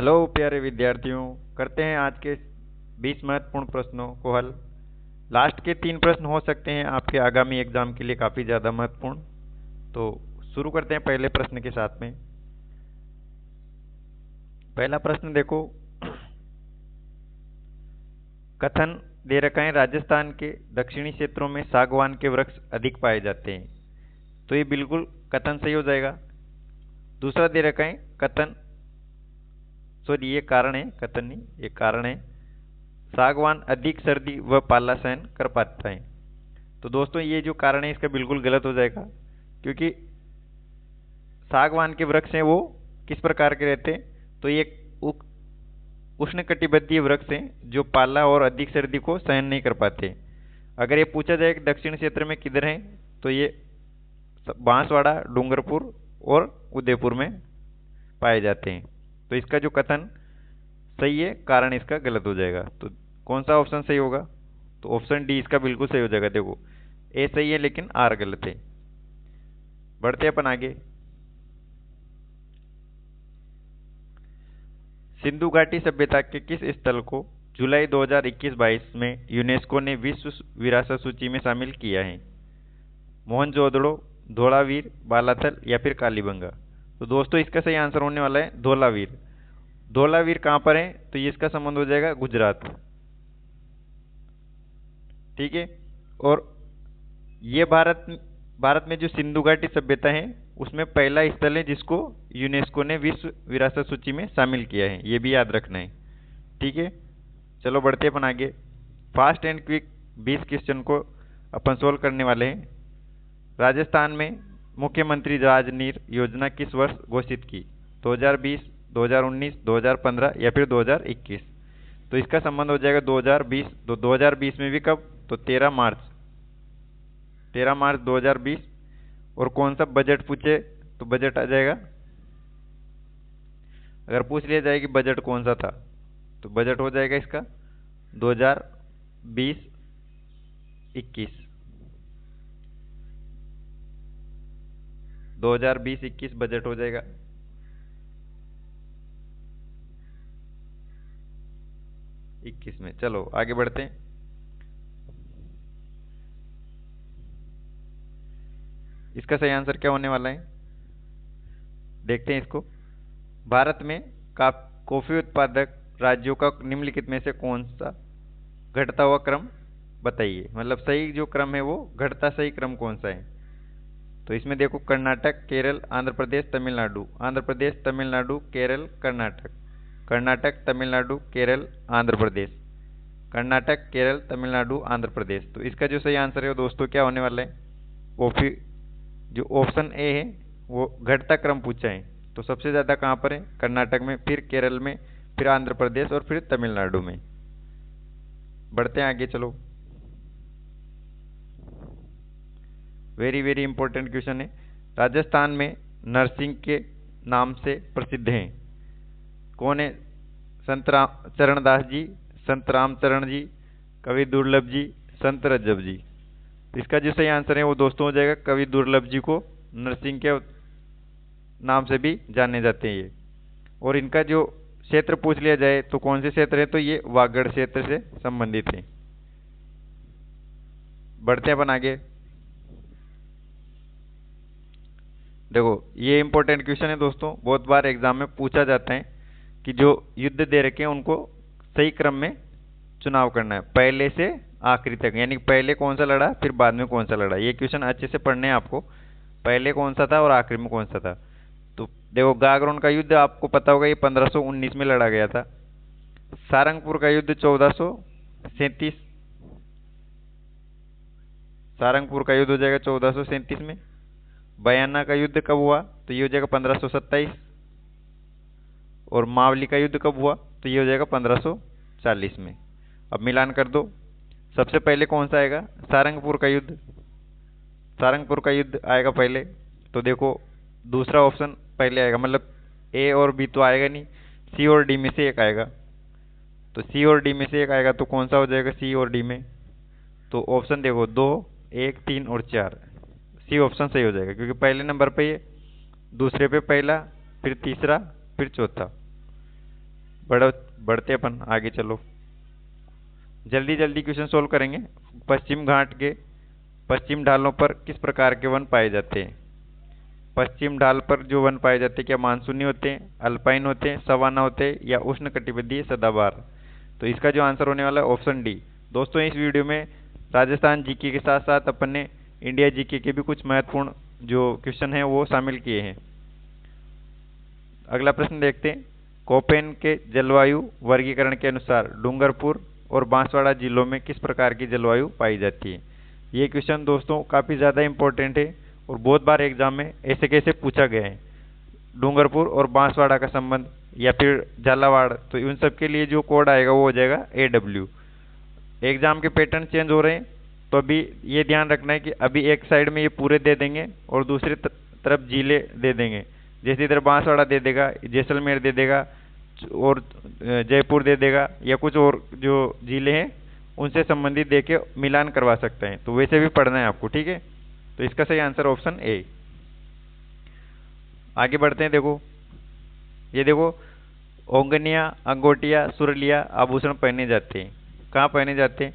Hello प्यारे विद्यार्थियों, करते हैं आज के 20 महत्वपूर्ण प्रश्नों को हल। लास्ट के 3 प्रश्न हो सकते हैं आपके आगामी एग्जाम के लिए काफ़ी ज़्यादा महत्वपूर्ण। तो शुरू करते हैं पहले प्रश्न के साथ में। पहला प्रश्न देखो, कथन दे रखा है राजस्थान के दक्षिणी क्षेत्रों में सागवान के वृक्ष अधिक पाए जाते हैं। तो ये बिल्कुल कथन सही हो जाएगा। दूसरा दे रखा है कथन, सॉरी ये कारण है, कथन नहीं, ये कारण है, सागवान अधिक सर्दी व पाला सहन कर पाता है। तो दोस्तों ये जो कारण है इसका बिल्कुल गलत हो जाएगा, क्योंकि सागवान के वृक्ष हैं वो किस प्रकार के रहते हैं, तो ये उष्णकटिबंधीय वृक्ष हैं जो पाला और अधिक सर्दी को सहन नहीं कर पाते। अगर ये पूछा जाए कि दक्षिण क्षेत्र में किधर है, तो ये बांसवाड़ा, डूंगरपुर और उदयपुर में पाए जाते हैं। तो इसका जो कथन सही है, कारण इसका गलत हो जाएगा। तो कौन सा ऑप्शन सही होगा, तो ऑप्शन डी इसका बिल्कुल सही हो जाएगा। देखो ए सही है लेकिन आर गलत है। बढ़ते अपन आगे। सिंधु घाटी सभ्यता के किस स्थल को जुलाई 2021-22 में यूनेस्को ने विश्व विरासत सूची में शामिल किया है? मोहनजोदड़ो, धोलावीर, बालाथल या फिर कालीबंगा। तो दोस्तों इसका सही आंसर होने वाला है धोलावीर। धोलावीर कहाँ पर है, तो ये इसका संबंध हो जाएगा गुजरात। ठीक है। और ये भारत में जो सिंधु घाटी सभ्यता है उसमें पहला स्थल है जिसको यूनेस्को ने विश्व विरासत सूची में शामिल किया है, ये भी याद रखना है। ठीक है, चलो बढ़ते अपन आगे। फास्ट एंड क्विक 20 क्वेश्चन को अपन सोल्व करने वाले हैं। राजस्थान में मुख्यमंत्री राजनीर योजना किस वर्ष घोषित की? 2020, 2019, 2015 या फिर 2021। तो इसका संबंध हो जाएगा 2020। तो 2020 में भी कब, तो 13 मार्च 2020। और कौन सा बजट पूछे, तो बजट आ जाएगा, अगर पूछ लिया जाए कि बजट कौन सा था, तो बजट हो जाएगा इसका 2020-21। 2020-21 बजट हो जाएगा। इक्कीस में। चलो आगे बढ़ते हैं। इसका सही आंसर क्या होने वाला है, देखते हैं इसको। भारत में कॉफी उत्पादक राज्यों का निम्नलिखित में से कौन सा घटता हुआ क्रम बताइए। मतलब सही जो क्रम है वो घटता सही क्रम कौन सा है? तो इसमें देखो कर्नाटक, केरल, आंध्र प्रदेश, तमिलनाडु। आंध्र प्रदेश, तमिलनाडु, केरल, कर्नाटक। कर्नाटक, तमिलनाडु, केरल, आंध्र प्रदेश। कर्नाटक, केरल, तमिलनाडु, आंध्र प्रदेश। तो इसका जो सही आंसर है दोस्तों क्या होने वाला है, कॉफी जो ऑप्शन ए है वो घटता क्रम पूछा है। तो सबसे ज्यादा कहाँ पर है, कर्नाटक में, फिर केरल में, फिर आंध्र प्रदेश और फिर तमिलनाडु में। बढ़ते हैं आगे, चलो। वेरी वेरी इंपॉर्टेंट क्वेश्चन है। राजस्थान में नरसिंह के नाम से प्रसिद्ध हैं, कौन है? संत चरणदास जी, संत रामचरण जी, कवि दुर्लभ जी, संत रज्जब जी। इसका जो सही आंसर है वो दोस्तों हो जाएगा कवि दुर्लभ जी को नरसिंह के नाम से भी जाने जाते हैं ये। और इनका जो क्षेत्र पूछ लिया जाए तो कौन से क्षेत्र है, तो ये वागड़ क्षेत्र से संबंधित है। बढ़ते हैं अपन आगे। देखो ये इंपॉर्टेंट क्वेश्चन है दोस्तों, बहुत बार एग्जाम में पूछा जाता है कि जो युद्ध दे रखे हैं उनको सही क्रम में चुनाव करना है, पहले से आखिरी तक, यानी पहले कौन सा लड़ा फिर बाद में कौन सा लड़ा। ये क्वेश्चन अच्छे से पढ़ने हैं आपको, पहले कौन सा था और आखिरी में कौन सा था। तो देखो गागरोन का युद्ध आपको पता होगा, ये 1519 में लड़ा गया था। सारंगपुर का युद्ध 1437, सारंगपुर का युद्ध हो जाएगा 1437 में। बयाना का युद्ध कब हुआ, तो ये हो जाएगा 1527। और मावली का युद्ध कब हुआ, तो ये हो जाएगा 1540 में। अब मिलान कर दो, सबसे पहले कौन सा आएगा, सारंगपुर का युद्ध। सारंगपुर का युद्ध आएगा पहले। तो देखो दूसरा ऑप्शन पहले आएगा, मतलब ए और बी तो आएगा नहीं, सी और डी में से एक आएगा। तो सी और डी में से एक आएगा, तो कौन सा हो जाएगा सी और डी में? तो ऑप्शन देखो 2, 1, 3 और 4। सी ऑप्शन सही हो जाएगा, क्योंकि पहले नंबर पे ये, दूसरे पे पहला, फिर तीसरा, फिर चौथा। बढ़ो, बढ़ते अपन आगे, चलो जल्दी जल्दी क्वेश्चन सोल्व करेंगे। पश्चिम घाट के पश्चिम ढालों पर किस प्रकार के वन पाए जाते हैं? पश्चिम ढाल पर जो वन पाए जाते हैं, क्या मानसूनी होते हैं, अल्पाइन होते हैं, सवाना होते हैं, या उष्ण कटिबंधीय सदाबहार? तो इसका जो आंसर होने वाला है ऑप्शन डी। दोस्तों इस वीडियो में राजस्थान जीके के साथ साथ अपन ने इंडिया जीके के भी कुछ महत्वपूर्ण जो क्वेश्चन हैं वो शामिल किए हैं। अगला प्रश्न देखते हैं। कोपेन के जलवायु वर्गीकरण के अनुसार डूंगरपुर और बांसवाड़ा जिलों में किस प्रकार की जलवायु पाई जाती है? ये क्वेश्चन दोस्तों काफ़ी ज़्यादा इंपॉर्टेंट है और बहुत बार एग्जाम में ऐसे कैसे पूछा गया है। डूंगरपुर और बांसवाड़ा का संबंध या फिर झालावाड़, तो इन सब के लिए जो कोड आएगा वो हो जाएगा AW। एग्जाम के पैटर्न चेंज हो रहे हैं, तो अभी ये ध्यान रखना है कि अभी एक साइड में ये पूरे दे देंगे और दूसरी तरफ जिले दे देंगे। जैसे इधर बांसवाड़ा दे देगा, जैसलमेर दे देगा और जयपुर दे देगा, या कुछ और जो जिले हैं उनसे संबंधित देके मिलान करवा सकते हैं। तो वैसे भी पढ़ना है आपको, ठीक है। तो इसका सही आंसर ऑप्शन ए। आगे बढ़ते हैं। देखो ये देखो, ओंगनिया, अंगोटिया, सुरलिया आभूषण पहने जाते हैं। कहाँ पहने जाते हैं?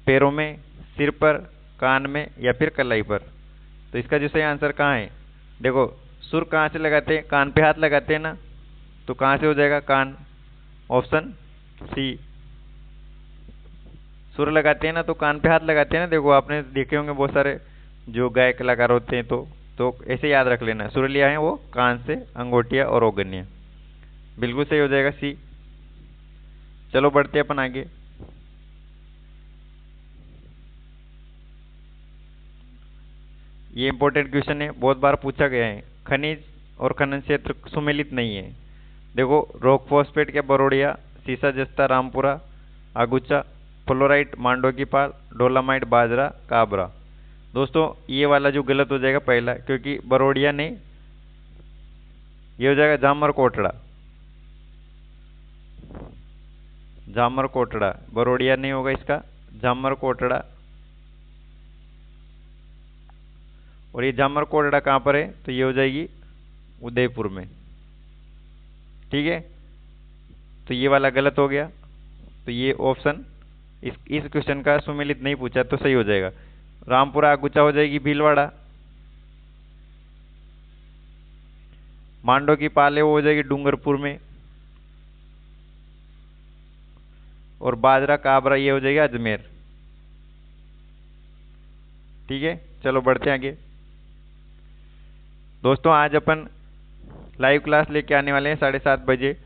पैरों में, सिर पर, कान में, या फिर कलाई पर? तो इसका जो सही आंसर कहाँ है? देखो सुर कहाँ से लगाते हैं? कान पे हाथ लगाते हैं ना, तो कहाँ से हो जाएगा? कान, ऑप्शन सी। सुर लगाते हैं ना तो कान पे हाथ लगाते हैं ना। देखो आपने देखे होंगे बहुत सारे जो गायक कलाकार होते हैं, तो ऐसे याद रख लेना। सुरलिया है वो कान से, अंगोटिया और ओगनिया। बिल्कुल सही हो जाएगा सी। चलो बढ़ते हैं अपन आगे। ये इंपॉर्टेंट क्वेश्चन है, बहुत बार पूछा गया है। खनिज और खनन क्षेत्र सुमेलित नहीं है। देखो रॉक फॉस्फेट क्या बरोड़िया, सीसा जस्ता रामपुरा, आगुचा, फ्लोराइट मांडोकी पाल, डोलामाइट बाजरा, काबरा। दोस्तों ये वाला जो गलत हो जाएगा पहला, क्योंकि बरोड़िया नहीं, ये हो जाएगा जामर कोटड़ा। जामर कोटड़ा, बरोड़िया नहीं होगा इसका, जामर कोटड़ा। और ये जामर कोटड़ा कहाँ पर है? तो ये हो जाएगी उदयपुर में, ठीक है। तो ये वाला गलत हो गया। तो ये ऑप्शन इस क्वेश्चन का सुमेलित नहीं पूछा, तो सही हो जाएगा। रामपुरा आगुचा हो जाएगी भीलवाड़ा। मांडो की पाले वो हो जाएगी डूंगरपुर में। और बाजरा काबरा ये हो जाएगा अजमेर, ठीक है। चलो बढ़ते हैं आगे। दोस्तों आज अपन लाइव क्लास लेके आने वाले हैं 7:30 बजे।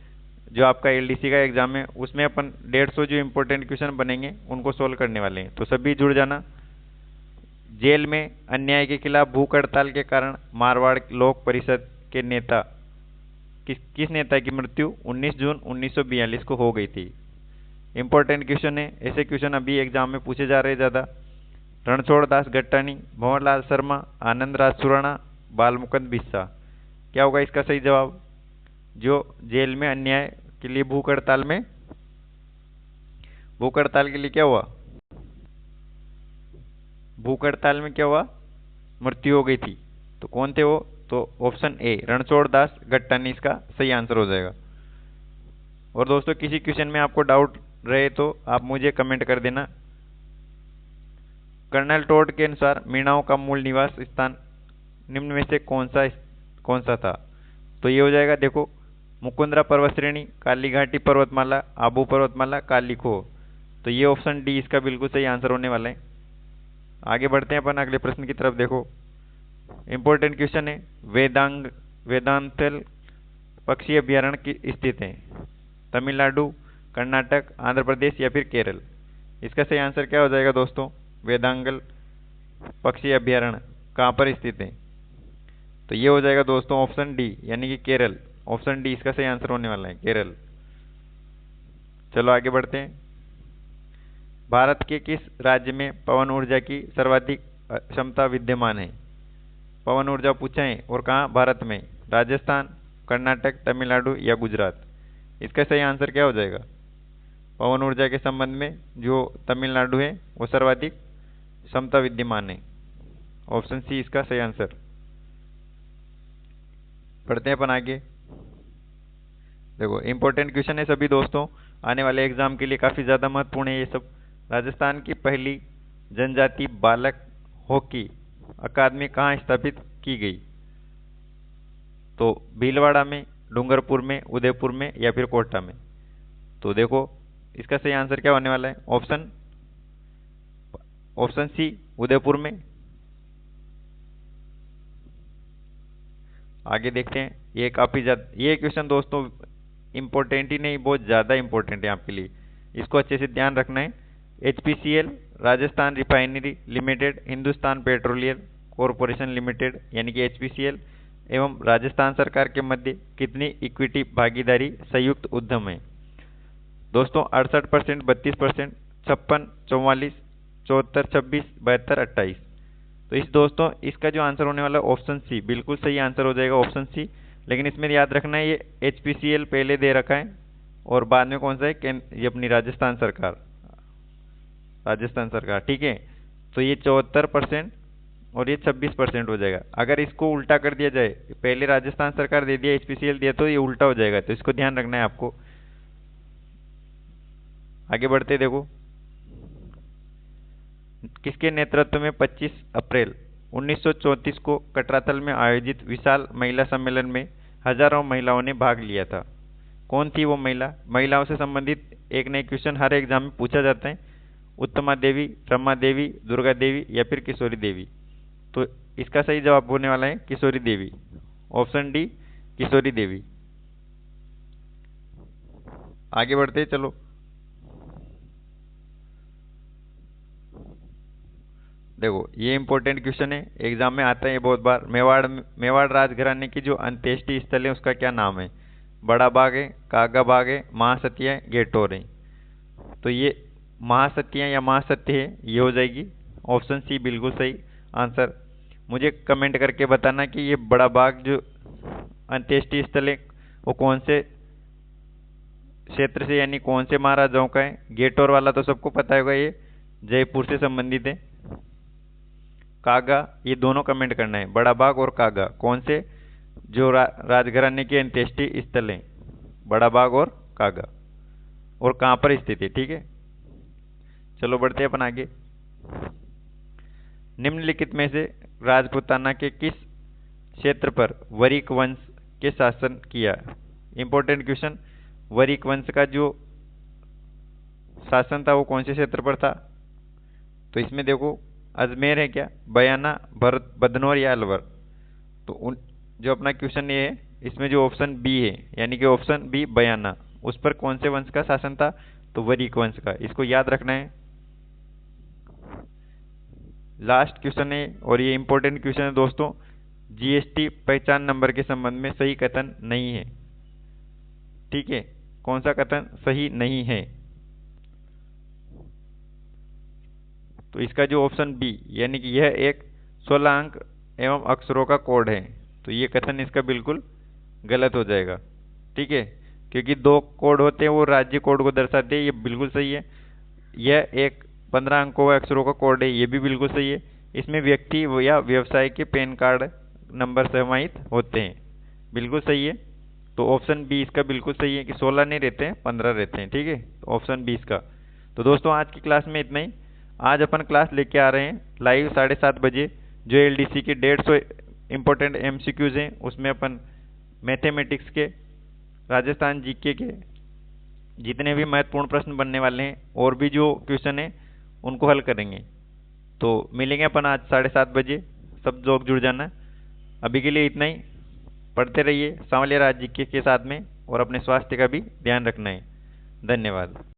जो आपका LDC का एग्जाम है उसमें अपन 150 जो इम्पोर्टेंट क्वेश्चन बनेंगे उनको सोल्व करने वाले हैं, तो सभी जुड़ जाना। जेल में अन्याय के खिलाफ भूख हड़ताल के कारण मारवाड़ लोक परिषद के नेता किस नेता की मृत्यु 19 जून 1942 को हो गई थी? इंपॉर्टेंट क्वेश्चन है, ऐसे क्वेश्चन अभी एग्जाम में पूछे जा रहे हैं ज़्यादा। रणछोड़ दास गट्टानी, भंवरलाल शर्मा, आनंद राज सुराणा, बालमुकुंद बिस्सा। क्या होगा इसका सही जवाब? जो जेल में अन्याय के लिए भूख हड़ताल के लिए क्या हुआ? भूख हड़ताल में क्या हुआ? मृत्यु हो गई थी। तो कौन थे वो? तो ऑप्शन ए रणछोड़ दास गट्टानी इसका सही आंसर हो जाएगा। और दोस्तों किसी क्वेश्चन में आपको डाउट रहे तो आप मुझे कमेंट कर देना। कर्नल टोड के अनुसार मीणाओं का मूल निवास स्थान निम्न में से कौन सा था? तो ये हो जाएगा, देखो मुकुंदरा पर्वत श्रेणी, काली घाटी पर्वतमाला, आबू पर्वतमाला, काली खो। तो ये ऑप्शन डी इसका बिल्कुल सही आंसर होने वाला है। आगे बढ़ते हैं अपन अगले प्रश्न की तरफ। देखो इंपॉर्टेंट क्वेश्चन है, वेदांतल पक्षी अभ्यारण्य की स्थित है? तमिलनाडु, कर्नाटक, आंध्र प्रदेश या फिर केरल? इसका सही आंसर क्या हो जाएगा दोस्तों? वेदांगल पक्षी अभ्यारण्य कहाँ पर स्थित है? तो ये हो जाएगा दोस्तों ऑप्शन डी, यानी कि केरल। ऑप्शन डी इसका सही आंसर होने वाला है, केरल। चलो आगे बढ़ते हैं। भारत के किस राज्य में पवन ऊर्जा की सर्वाधिक क्षमता विद्यमान है? पवन ऊर्जा पूछा है और कहाँ? भारत में। राजस्थान, कर्नाटक, तमिलनाडु या गुजरात? इसका सही आंसर क्या हो जाएगा? पवन ऊर्जा के संबंध में जो तमिलनाडु है वो सर्वाधिक क्षमता विद्यमान है। ऑप्शन सी इसका सही आंसर। पढ़ते हैं अपन आगे। देखो इंपॉर्टेंट क्वेश्चन है सभी दोस्तों, आने वाले एग्जाम के लिए काफ़ी ज़्यादा महत्वपूर्ण है ये सब। राजस्थान की पहली जनजाति बालक हॉकी अकादमी कहाँ स्थापित की गई? तो भीलवाड़ा में, डूंगरपुर में, उदयपुर में या फिर कोटा में? तो देखो इसका सही आंसर क्या होने वाला है? ऑप्शन सी उदयपुर में। आगे देखते हैं, ये क्वेश्चन दोस्तों इंपॉर्टेंट ही नहीं, बहुत ज़्यादा इंपॉर्टेंट है आपके लिए, इसको अच्छे से ध्यान रखना है। HPCL, Rajasthan refinery limited, Hindustan petroleum corporation limited यानी कि HPCL एवं राजस्थान सरकार के मध्य कितनी इक्विटी भागीदारी संयुक्त उद्यम है? दोस्तों 68%, 32%, 56, 44, 74, 26, 72, 28। तो इसका जो आंसर होने वाला है ऑप्शन सी, बिल्कुल सही आंसर हो जाएगा ऑप्शन सी। लेकिन इसमें याद रखना है ये HPCL पहले दे रखा है और बाद में कौन सा है? ये अपनी राजस्थान सरकार, ठीक है। तो ये 74% और ये 26% हो जाएगा। अगर इसको उल्टा कर दिया जाए, पहले राजस्थान सरकार दे दिया, HPCL दिया, तो ये उल्टा हो जाएगा, तो इसको ध्यान रखना है आपको। आगे बढ़ते देखो, किसके नेतृत्व में 25 अप्रैल 1934 को कटरातल में आयोजित विशाल महिला सम्मेलन में हजारों महिलाओं ने भाग लिया था? कौन थी वो महिला? महिलाओं से संबंधित एक नए क्वेश्चन हर एग्जाम में पूछा जाता है। उत्तमा देवी, रमा देवी, दुर्गा देवी या फिर किशोरी देवी? तो इसका सही जवाब होने वाला है किशोरी देवी, ऑप्शन डी किशोरी देवी। आगे बढ़ते चलो, देखो ये इंपॉर्टेंट क्वेश्चन है, एग्जाम में आता है बहुत बार। मेवाड़ राजघराने की जो अंत्येष्टि स्थल है उसका क्या नाम है? बड़ा बाग है, कागा बाग है, महासतिया है, गेटोर है? तो ये महासतिया या महासत्य है, ये हो जाएगी ऑप्शन सी, बिल्कुल सही आंसर। मुझे कमेंट करके बताना कि ये बड़ा बाग जो अंत्येष्टि स्थल है वो कौन से क्षेत्र से यानी कौन से महाराजाओं का है? गेटोर वाला तो सबको पता होगा, ये जयपुर से संबंधित है। कागा, ये दोनों कमेंट करना है, बड़ा बाग और कागा कौन से जो राजघराने के अंत्येष्टि स्थल हैं, बड़ा बाग और कागा, और कहाँ पर स्थित है, ठीक है। चलो बढ़ते हैं अपन आगे। निम्नलिखित में से राजपूताना के किस क्षेत्र पर वरिक वंश के शासन किया? इंपॉर्टेंट क्वेश्चन, वरिक वंश का जो शासन था वो कौन से क्षेत्र पर था? तो इसमें देखो अजमेर है क्या, बयाना, बदनौर या अलवर? तो जो अपना क्वेश्चन ये है, इसमें जो ऑप्शन बी है यानी कि ऑप्शन बी बयाना, उस पर कौन से वंश का शासन था? तो वरिक वंश का, इसको याद रखना है। लास्ट क्वेश्चन है और ये इंपॉर्टेंट क्वेश्चन है दोस्तों, GST पहचान नंबर के संबंध में सही कथन नहीं है, ठीक है। कौन सा कथन सही नहीं है? तो इसका जो ऑप्शन बी यानी कि यह एक 16 अंक एवं अक्षरों का कोड है, तो ये कथन इसका बिल्कुल गलत हो जाएगा, ठीक है। क्योंकि 2 कोड होते हैं वो राज्य कोड को दर्शाते हैं, ये बिल्कुल सही है। यह एक 15 अंकों व अक्षरों का कोड है, ये भी बिल्कुल सही है। इसमें व्यक्ति या व्यवसाय के पैन कार्ड नंबर समाहित होते हैं, बिल्कुल सही है। तो ऑप्शन बी इसका बिल्कुल सही है कि 16 नहीं रहते हैं, 15 रहते हैं, ठीक है। तो ऑप्शन बी इसका। तो दोस्तों आज की क्लास में इतना ही। आज अपन क्लास लेके आ रहे हैं लाइव 7:30 बजे, जो LDC के 150 इंपॉर्टेंट MCQs हैं, उसमें अपन मैथमेटिक्स के, राजस्थान GK के जितने भी महत्वपूर्ण प्रश्न बनने वाले हैं और भी जो क्वेश्चन है उनको हल करेंगे। तो मिलेंगे अपन आज 7:30 बजे, सब लोग जुड़ जाना। अभी के लिए इतना ही, पढ़ते रहिए सांवलिया राज GK के साथ में, और अपने स्वास्थ्य का भी ध्यान रखना है। धन्यवाद।